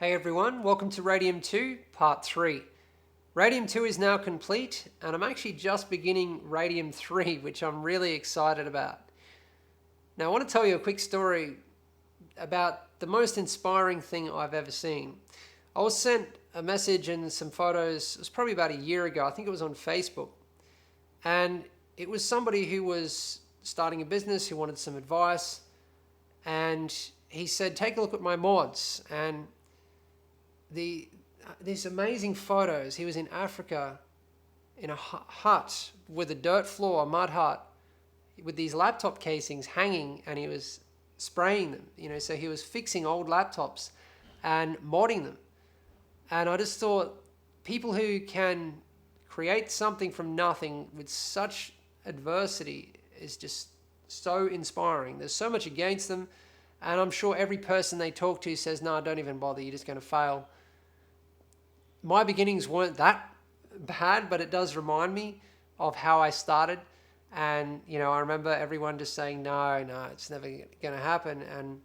Hey everyone, welcome to Radium 2, Part 3. Radium 2 is now complete, and I'm actually just beginning Radium 3, which I'm really excited about. Now I want to tell you a quick story about the most inspiring thing I've ever seen. I was sent a message and some photos, it was probably about a year ago, I think it was on Facebook. And it was somebody who was starting a business, who wanted some advice, and he said, take a look at my mods. And these amazing photos. He was in Africa in a hut with a dirt floor, a mud hut, with these laptop casings hanging, and he was spraying them, so he was fixing old laptops and modding them. And I just thought, people who can create something from nothing with such adversity is just so inspiring. There's so much against them, and I'm sure every person they talk to says, no, don't even bother, you're just going to fail. My beginnings weren't that bad, but it does remind me of how I started. And, I remember everyone just saying, no, it's never going to happen. And,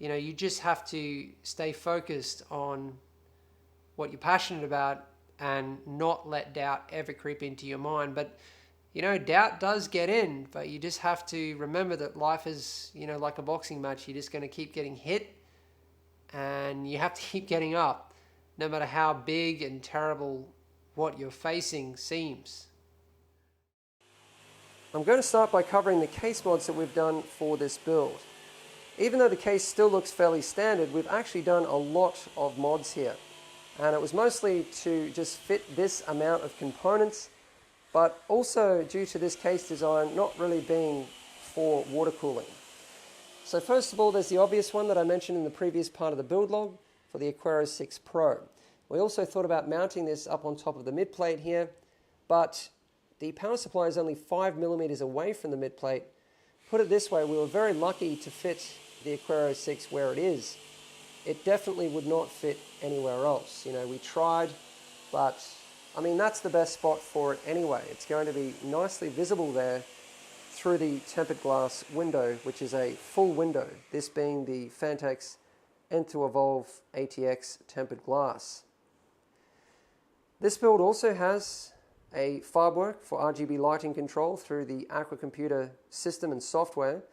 you just have to stay focused on what you're passionate about and not let doubt ever creep into your mind. But, doubt does get in, but you just have to remember that life is, like a boxing match. You're just going to keep getting hit, and you have to keep getting up, no matter how big and terrible what you're facing seems. I'm going to start by covering the case mods that we've done for this build. Even though the case still looks fairly standard, we've actually done a lot of mods here. And it was mostly to just fit this amount of components, but also due to this case design not really being for water cooling. So first of all, there's the obvious one that I mentioned in the previous part of the build log, for the Aquarius 6 Pro. We also thought about mounting this up on top of the mid plate here, but the power supply is only 5mm away from the mid plate. Put it this way, we were very lucky to fit the Aquarius 6 where it is. It definitely would not fit anywhere else. We tried, but that's the best spot for it anyway. It's going to be nicely visible there through the tempered glass window, which is a full window, this being the Phanteks N2Evolve ATX tempered glass. This build also has a Fabwerk for RGB lighting control through the Aquacomputer system and software,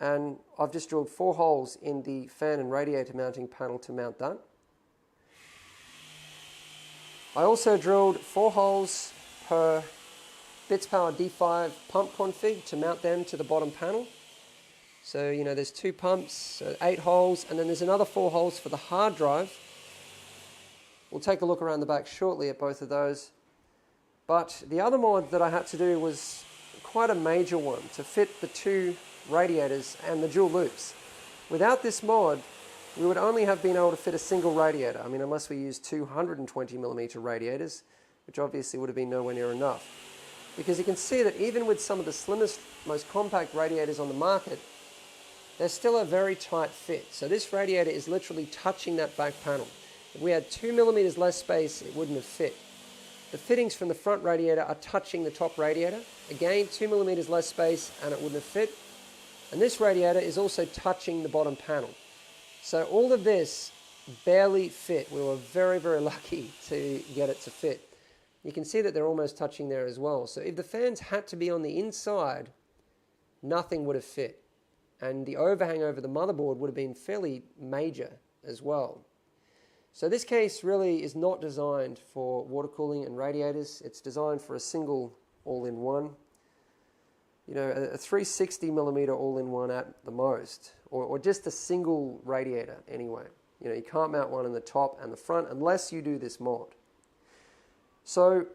and I've just drilled 4 holes in the fan and radiator mounting panel to mount that. I also drilled 4 holes per BitsPower D5 pump config to mount them to the bottom panel. So, there's 2 pumps, so 8 holes, and then there's another 4 holes for the hard drive. We'll take a look around the back shortly at both of those. But the other mod that I had to do was quite a major one, to fit the 2 radiators and the dual loops. Without this mod, we would only have been able to fit a single radiator. Unless we used 220mm radiators, which obviously would have been nowhere near enough. Because you can see that even with some of the slimmest, most compact radiators on the market, there's still a very tight fit. So this radiator is literally touching that back panel. If we had 2mm less space, it wouldn't have fit. The fittings from the front radiator are touching the top radiator. Again, 2mm less space and it wouldn't have fit. And this radiator is also touching the bottom panel. So all of this barely fit. We were very, very lucky to get it to fit. You can see that they're almost touching there as well. So if the fans had to be on the inside, nothing would have fit. And the overhang over the motherboard would have been fairly major as well. So this case really is not designed for water cooling and radiators. It's designed for a single all-in-one. A 360mm all-in-one at the most, or just a single radiator anyway. You can't mount one in the top and the front unless you do this mod. So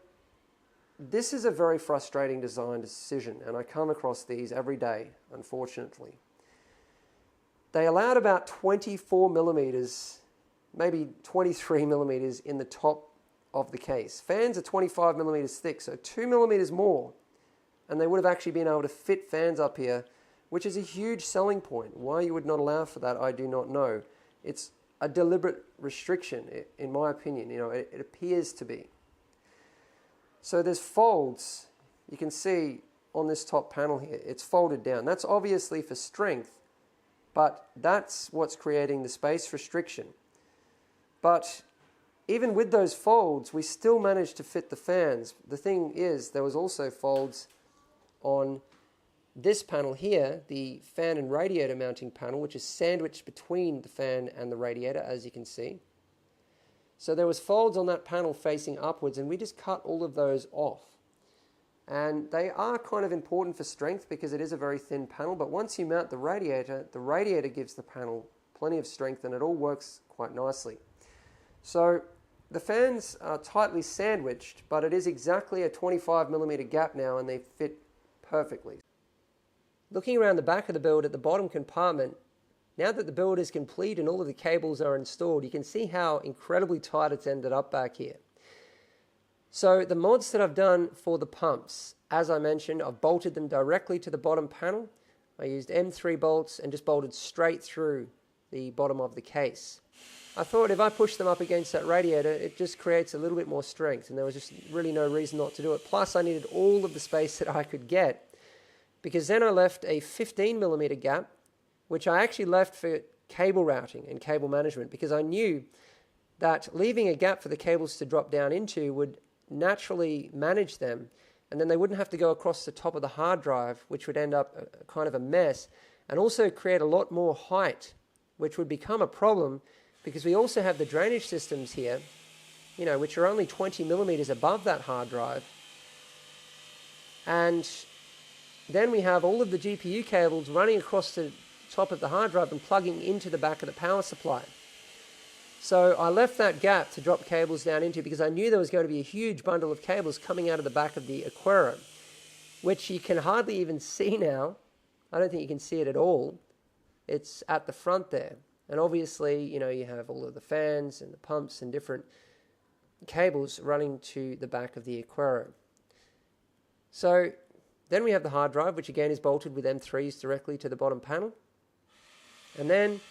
this is a very frustrating design decision, and I come across these every day, unfortunately. They allowed about 24mm, maybe 23mm in the top of the case. Fans are 25mm thick, so 2mm more, and they would have actually been able to fit fans up here, which is a huge selling point. Why you would not allow for that, I do not know. It's a deliberate restriction, in my opinion. It appears to be. So there's folds, you can see on this top panel here, it's folded down. That's obviously for strength, but that's what's creating the space restriction. But even with those folds, we still managed to fit the fans. The thing is, there was also folds on this panel here, the fan and radiator mounting panel, which is sandwiched between the fan and the radiator, as you can see. So there was folds on that panel facing upwards, and we just cut all of those off. And they are kind of important for strength because it is a very thin panel, but once you mount the radiator gives the panel plenty of strength, and it all works quite nicely. So the fans are tightly sandwiched, but it is exactly a 25mm gap now, and they fit perfectly. Looking around the back of the build at the bottom compartment, now that the build is complete and all of the cables are installed, you can see how incredibly tight it's ended up back here. So the mods that I've done for the pumps, as I mentioned, I've bolted them directly to the bottom panel. I used M3 bolts and just bolted straight through the bottom of the case. I thought if I push them up against that radiator, it just creates a little bit more strength, and there was just really no reason not to do it. Plus, I needed all of the space that I could get, because then I left a 15mm gap, which I actually left for cable routing and cable management, because I knew that leaving a gap for the cables to drop down into would naturally manage them, and then they wouldn't have to go across the top of the hard drive, which would end up kind of a mess, and also create a lot more height, which would become a problem because we also have the drainage systems here, which are only 20mm above that hard drive. And then we have all of the GPU cables running across the top of the hard drive and plugging into the back of the power supply. So I left that gap to drop cables down into because I knew there was going to be a huge bundle of cables coming out of the back of the Aquarium, which you can hardly even see now. I don't think you can see it at all. It's at the front there. And obviously, you have all of the fans and the pumps and different cables running to the back of the Aquarium. So then we have the hard drive, which again is bolted with M3s directly to the bottom panel. And then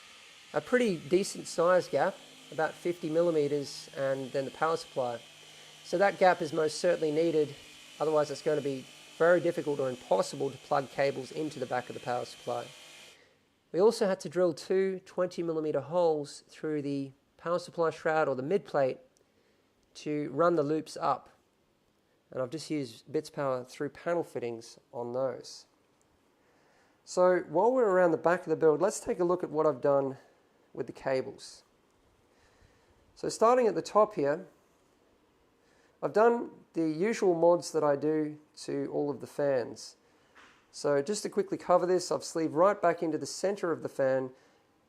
a pretty decent size gap, about 50mm, and then the power supply. So that gap is most certainly needed, otherwise it's going to be very difficult or impossible to plug cables into the back of the power supply. We also had to drill two 20mm holes through the power supply shroud or the mid plate to run the loops up. And I've just used bits power through panel fittings on those. So while we're around the back of the build, let's take a look at what I've done with the cables. So starting at the top here, I've done the usual mods that I do to all of the fans. So just to quickly cover this, I've sleeved right back into the center of the fan.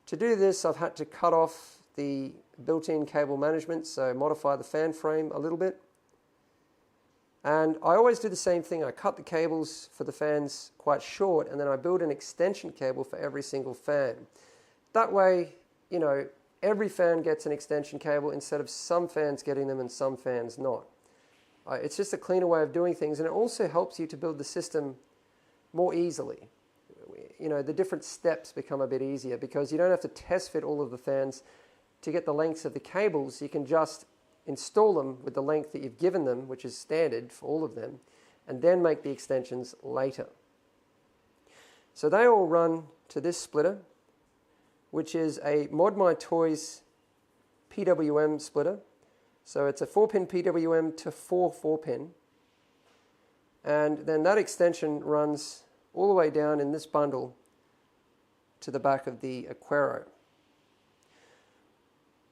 To do this, I've had to cut off the built-in cable management, so modify the fan frame a little bit. And I always do the same thing. I cut the cables for the fans quite short, and then I build an extension cable for every single fan. That way, every fan gets an extension cable instead of some fans getting them and some fans not. It's just a cleaner way of doing things, and it also helps you to build the system more easily. The different steps become a bit easier because you don't have to test fit all of the fans to get the lengths of the cables. You can just install them with the length that you've given them, which is standard for all of them, and then make the extensions later. So they all run to this splitter, which is a Mod My Toys PWM splitter. So it's a 4-pin PWM to 4-pin. And then that extension runs all the way down in this bundle to the back of the Aquarium.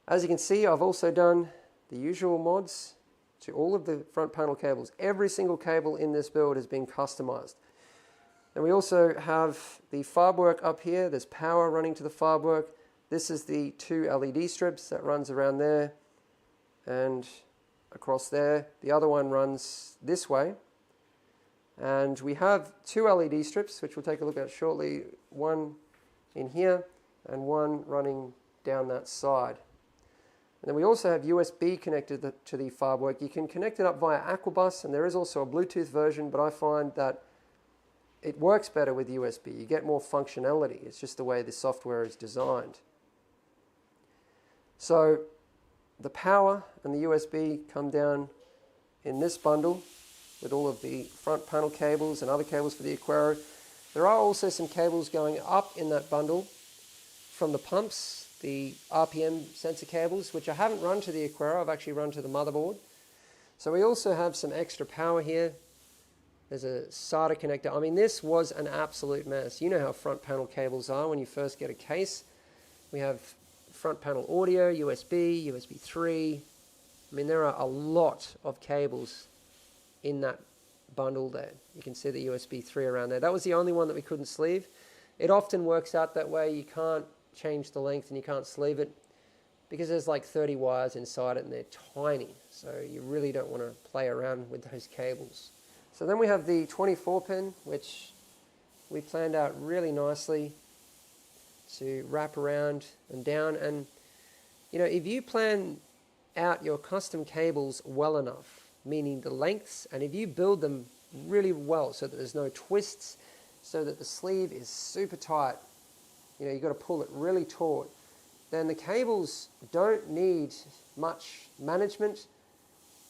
As you can see, I've also done the usual mods to all of the front panel cables. Every single cable in this build has been customized. And we also have the Fabwerk up here. There's power running to the Fabwerk. This is the 2 LED strips that runs around there and across there. The other one runs this way. And we have 2 LED strips, which we'll take a look at shortly. One in here and one running down that side. And then we also have USB connected to the Fabwerk. You can connect it up via Aquabus, and there is also a Bluetooth version, but I find that it works better with USB. You get more functionality. It's just the way the software is designed. So the power and the USB come down in this bundle with all of the front panel cables and other cables for the Aquarium. There are also some cables going up in that bundle from the pumps the RPM sensor cables, which I haven't run to the Aquara, I've actually run to the motherboard. So we also have some extra power here. There's a SATA connector. I mean, this was an absolute mess. You know how front panel cables are when you first get a case. We have front panel audio, USB, USB 3. I mean, there are a lot of cables in that bundle there. You can see the USB 3 around there. That was the only one that we couldn't sleeve. It often works out that way. You can't change the length and you can't sleeve it because there's like 30 wires inside it and they're tiny. So you really don't want to play around with those cables. So then we have the 24 pin, which we planned out really nicely to wrap around and down. And you know, if you plan out your custom cables well enough, meaning the lengths, and if you build them really well so that there's no twists, so that the sleeve is super tight, you know, you've got to pull it really taut, then the cables don't need much management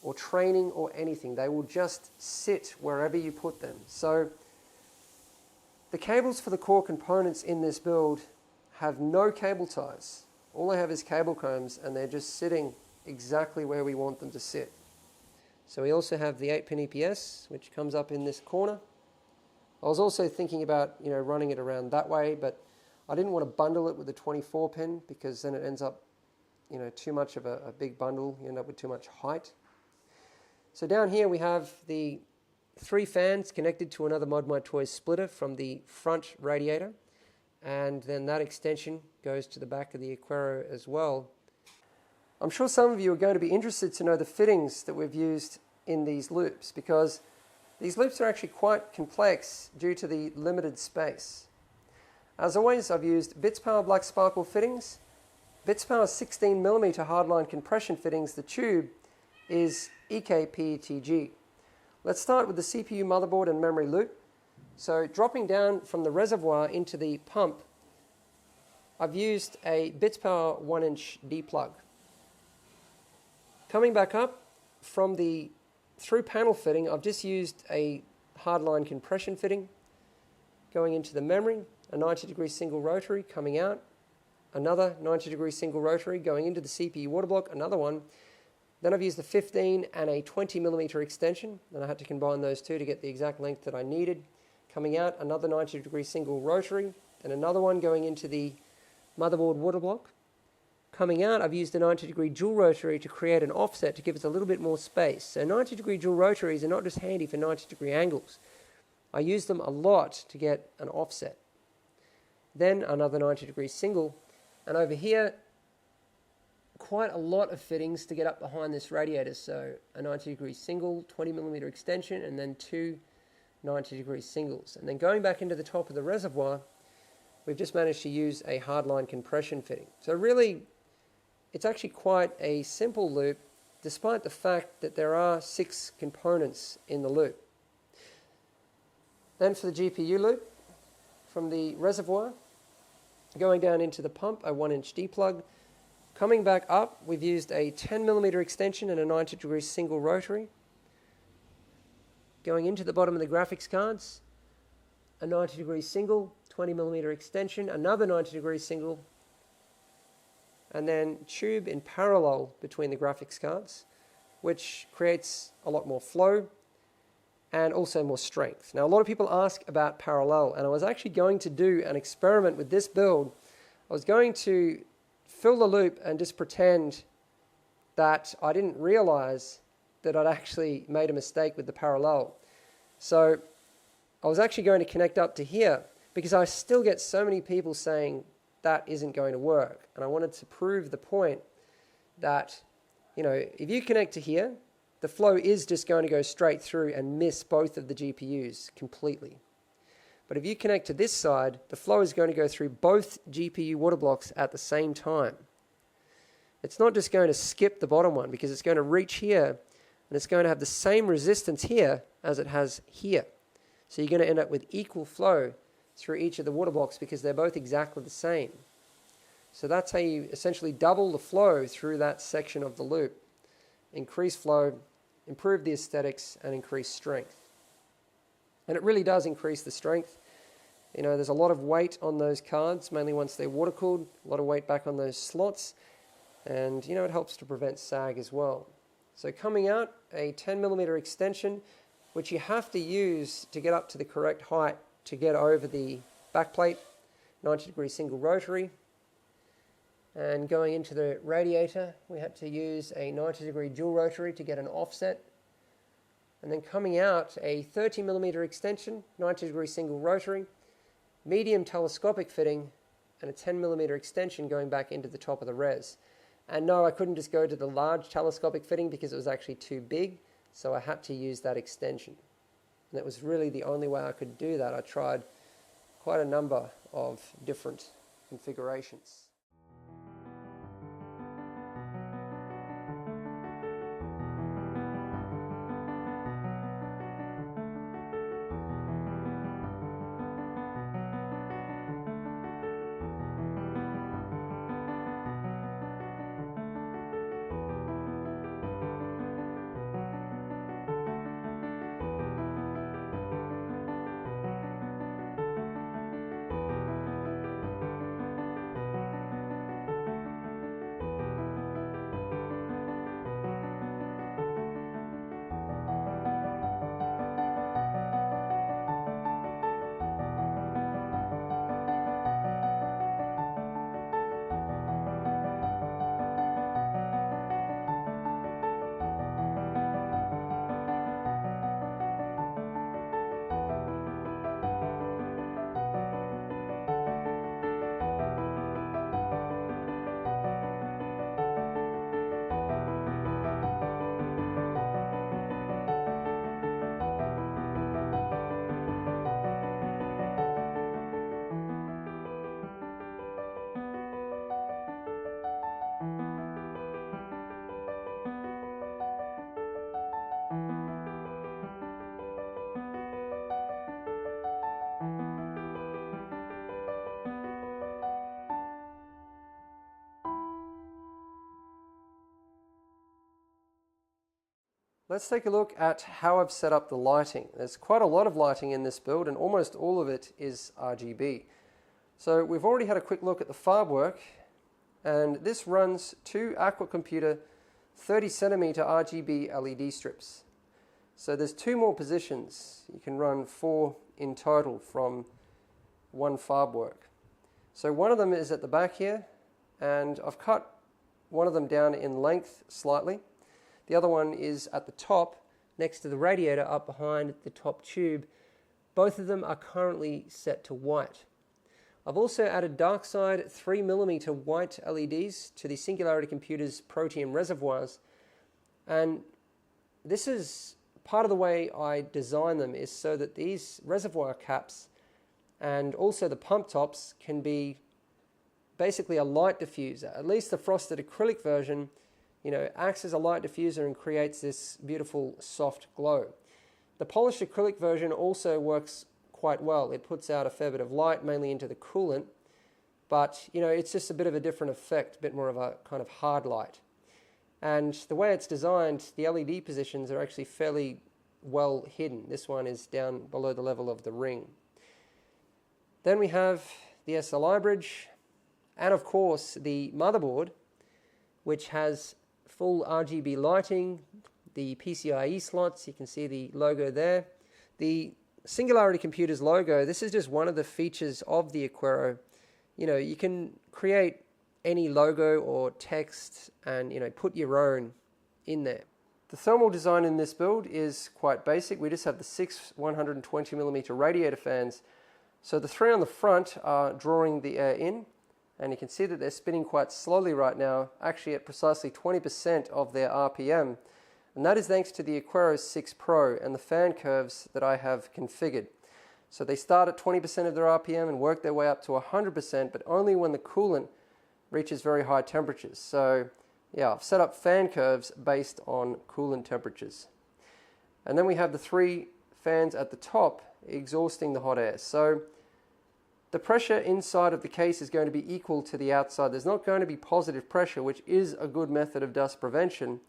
or training or anything. They will just sit wherever you put them. So the cables for the core components in this build have no cable ties. All they have is cable combs, and they're just sitting exactly where we want them to sit. So we also have the 8-pin EPS, which comes up in this corner. I was also thinking about, you know, running it around that way, but I didn't want to bundle it with the 24 pin because then it ends up, you know, too much of a big bundle. You end up with too much height. So down here we have the 3 fans connected to another Mod My Toys splitter from the front radiator, and then that extension goes to the back of the Aquara as well. I'm sure some of you are going to be interested to know the fittings that we've used in these loops, because these loops are actually quite complex due to the limited space. As always, I've used Bitspower Black Sparkle fittings, Bitspower 16mm hardline compression fittings. The tube is EKPETG. Let's start with the CPU motherboard and memory loop. So dropping down from the reservoir into the pump, I've used a Bitspower 1-inch D-plug. Coming back up from the through panel fitting, I've just used a hardline compression fitting. Going into the memory, a 90-degree single rotary coming out, another 90-degree single rotary going into the CPU water block, another one. Then I've used a 15 and a 20mm extension, and I had to combine those two to get the exact length that I needed. Coming out, another 90-degree single rotary, and another one going into the motherboard water block. Coming out, I've used a 90-degree dual rotary to create an offset to give us a little bit more space. So 90-degree dual rotaries are not just handy for 90-degree angles. I use them a lot to get an offset. Then another 90-degree single, and over here, quite a lot of fittings to get up behind this radiator. So a 90-degree single, 20mm extension, and then 2 90-degree singles. And then going back into the top of the reservoir, we've just managed to use a hardline compression fitting. So really, it's actually quite a simple loop, despite the fact that there are 6 components in the loop. Then for the GPU loop, from the reservoir, going down into the pump, a 1-inch D-plug. Coming back up, we've used a 10mm extension and a 90-degree single rotary. Going into the bottom of the graphics cards, a 90-degree single, 20mm extension, another 90-degree single, and then tube in parallel between the graphics cards, which creates a lot more flow and also more strength. Now, a lot of people ask about parallel, and I was actually going to do an experiment with this build. I was going to fill the loop and just pretend that I didn't realize that I'd actually made a mistake with the parallel. So I was actually going to connect up to here, because I still get so many people saying that isn't going to work. And I wanted to prove the point that, you know, if you connect to here, the flow is just going to go straight through and miss both of the GPUs completely. But if you connect to this side, the flow is going to go through both GPU water blocks at the same time. It's not just going to skip the bottom one, because it's going to reach here, and it's going to have the same resistance here as it has here. So you're going to end up with equal flow through each of the water blocks, because they're both exactly the same. So that's how you essentially double the flow through that section of the loop. Increase flow, improve the aesthetics, and increase strength. And it really does increase the strength. You know, there's a lot of weight on those cards, mainly once they're water cooled, a lot of weight back on those slots, and you know, it helps to prevent sag as well. So coming out, a 10mm extension, which you have to use to get up to the correct height to get over the backplate, 90-degree single rotary. And going into the radiator, we had to use a 90-degree dual rotary to get an offset. And then coming out, a 30mm extension, 90-degree single rotary, medium telescopic fitting, and a 10mm extension going back into the top of the res. And no, I couldn't just go to the large telescopic fitting because it was actually too big, so I had to use that extension. And that was really the only way I could do that. I tried quite a number of different configurations. Let's take a look at how I've set up the lighting. There's quite a lot of lighting in this build, and almost all of it is RGB. So we've already had a quick look at the Fabwerk, and this runs two Aquacomputer 30cm RGB LED strips. So there's two more positions. You can run 4 in total from one Fabwerk. So one of them is at the back here, and I've cut one of them down in length slightly. The other one is at the top, next to the radiator up behind the top tube. Both of them are currently set to white. I've also added dark side 3mm white LEDs to the SingularityComputers Protium reservoirs. And this is part of the way I design them, is so that these reservoir caps and also the pump tops can be basically a light diffuser. At least the frosted acrylic version, you know, acts as a light diffuser and creates this beautiful soft glow. The polished acrylic version also works quite well. It puts out a fair bit of light, mainly into the coolant, but you know, it's just a bit of a different effect, a bit more of a kind of hard light. And the way it's designed, the LED positions are actually fairly well hidden. This one is down below the level of the ring. Then we have the SLI bridge, and of course the motherboard, which has full RGB lighting, the PCIe slots, you can see the logo there. The SingularityComputers logo, this is just one of the features of the Aquero. You know, you can create any logo or text and, you know, put your own in there. The thermal design in this build is quite basic. We just have the 6 120mm radiator fans. So the 3 on the front are drawing the air in, and you can see that they're spinning quite slowly right now, actually at precisely 20% of their RPM. And that is thanks to the Aquero 6 Pro and the fan curves that I have configured. So they start at 20% of their RPM and work their way up to 100%, but only when the coolant reaches very high temperatures. So yeah, I've set up fan curves based on coolant temperatures. And then we have the 3 fans at the top exhausting the hot air. So the pressure inside of the case is going to be equal to the outside. There's not going to be positive pressure, which is a good method of dust prevention.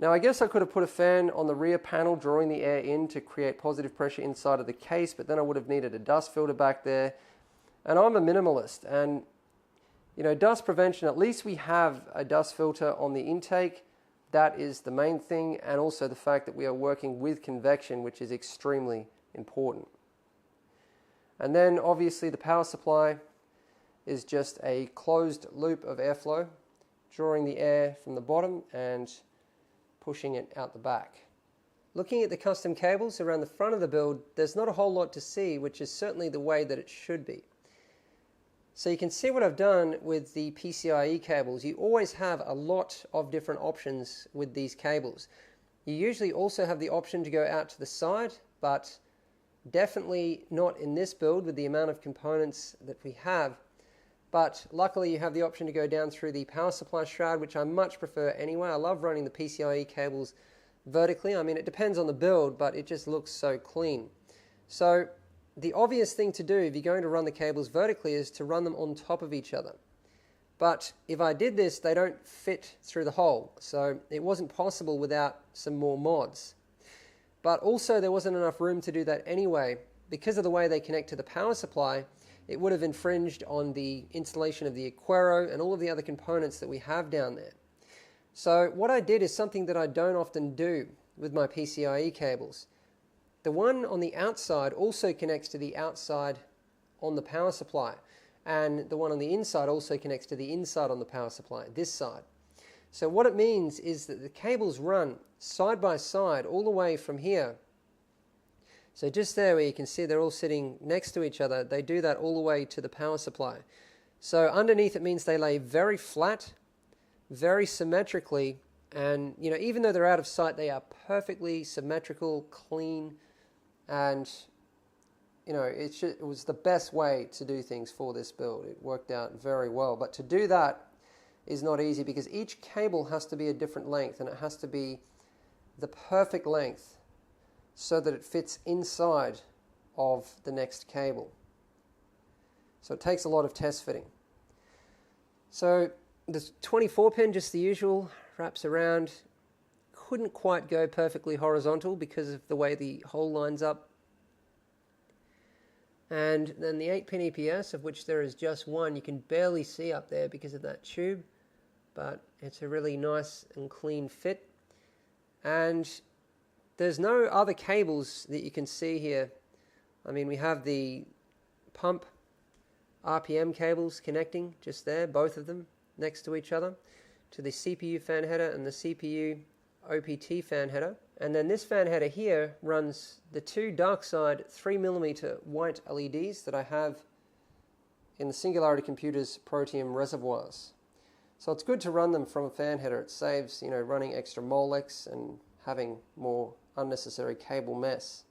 Now I guess I could have put a fan on the rear panel drawing the air in to create positive pressure inside of the case, but then I would have needed a dust filter back there. And I'm a minimalist, and you know, dust prevention, at least we have a dust filter on the intake. That is the main thing, and also the fact that we are working with convection, which is extremely important. And then obviously the power supply is just a closed loop of airflow, drawing the air from the bottom and pushing it out the back. Looking at the custom cables around the front of the build, there's not a whole lot to see, which is certainly the way that it should be. So you can see what I've done with the PCIe cables. You always have a lot of different options with these cables. You usually also have the option to go out to the side, but definitely not in this build with the amount of components that we have. But luckily you have the option to go down through the power supply shroud, which I much prefer anyway. I love running the PCIe cables vertically. I mean, it depends on the build, but it just looks so clean. So the obvious thing to do if you're going to run the cables vertically is to run them on top of each other. But if I did this, they don't fit through the hole, so it wasn't possible without some more mods. But also there wasn't enough room to do that anyway. Because of the way they connect to the power supply, it would have infringed on the installation of the Aquaro and all of the other components that we have down there. So what I did is something that I don't often do with my PCIe cables. The one on the outside also connects to the outside on the power supply, and the one on the inside also connects to the inside on the power supply, this side. So what it means is that the cables run side by side all the way from here. So just there where you can see they're all sitting next to each other, they do that all the way to the power supply. So underneath it means they lay very flat, very symmetrically, and you know, even though they're out of sight, they are perfectly symmetrical, clean, and you know, it was the best way to do things for this build. It worked out very well. But to do that is not easy because each cable has to be a different length, and it has to be the perfect length so that it fits inside of the next cable. So it takes a lot of test fitting. So the 24 pin, just the usual, wraps around. Couldn't quite go perfectly horizontal because of the way the hole lines up. And then the 8-pin EPS, of which there is just one, you can barely see up there because of that tube, but it's a really nice and clean fit. And there's no other cables that you can see here. I mean, we have the pump RPM cables connecting just there, both of them next to each other, to the CPU fan header and the CPU OPT fan header. And then this fan header here runs the two dark side 3mm white LEDs that I have in the SingularityComputers Protium reservoirs. So it's good to run them from a fan header. It saves, you know, running extra Molex and having more unnecessary cable mess.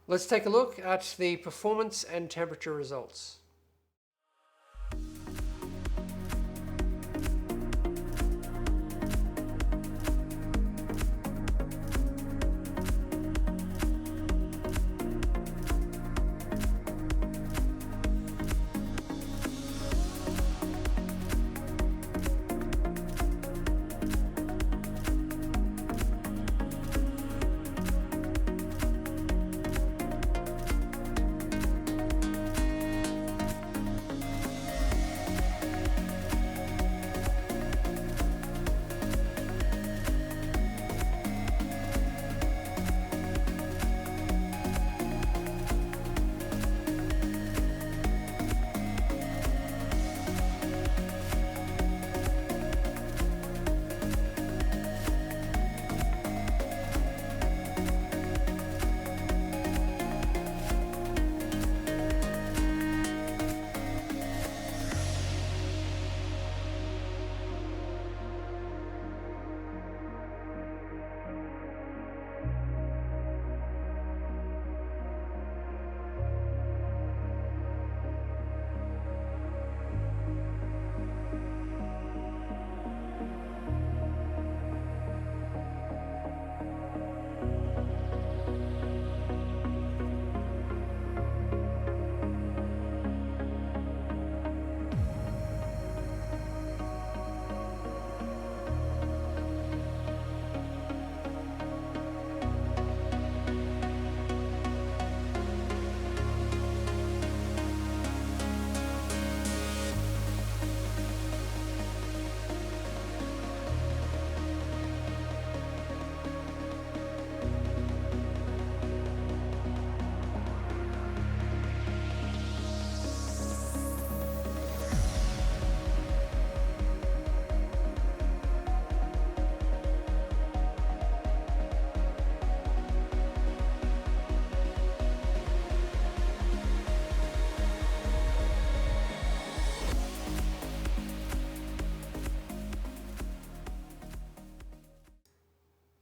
Let's take a look at the performance and temperature results.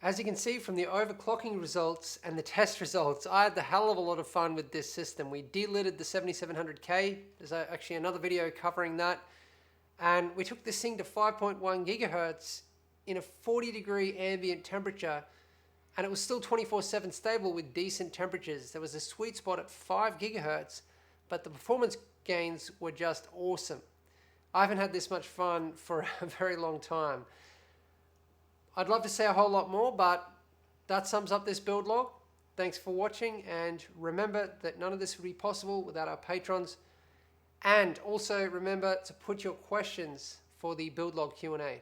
As you can see from the overclocking results and the test results, I had the hell of a lot of fun with this system. We delidded the 7700K. There's actually another video covering that. And we took this thing to 5.1 gigahertz in a 40-degree ambient temperature, and it was still 24/7 stable with decent temperatures. There was a sweet spot at 5 gigahertz, but the performance gains were just awesome. I haven't had this much fun for a very long time. I'd love to say a whole lot more, but that sums up this build log. Thanks for watching, and remember that none of this would be possible without our patrons. And also remember to put your questions for the build log Q&A.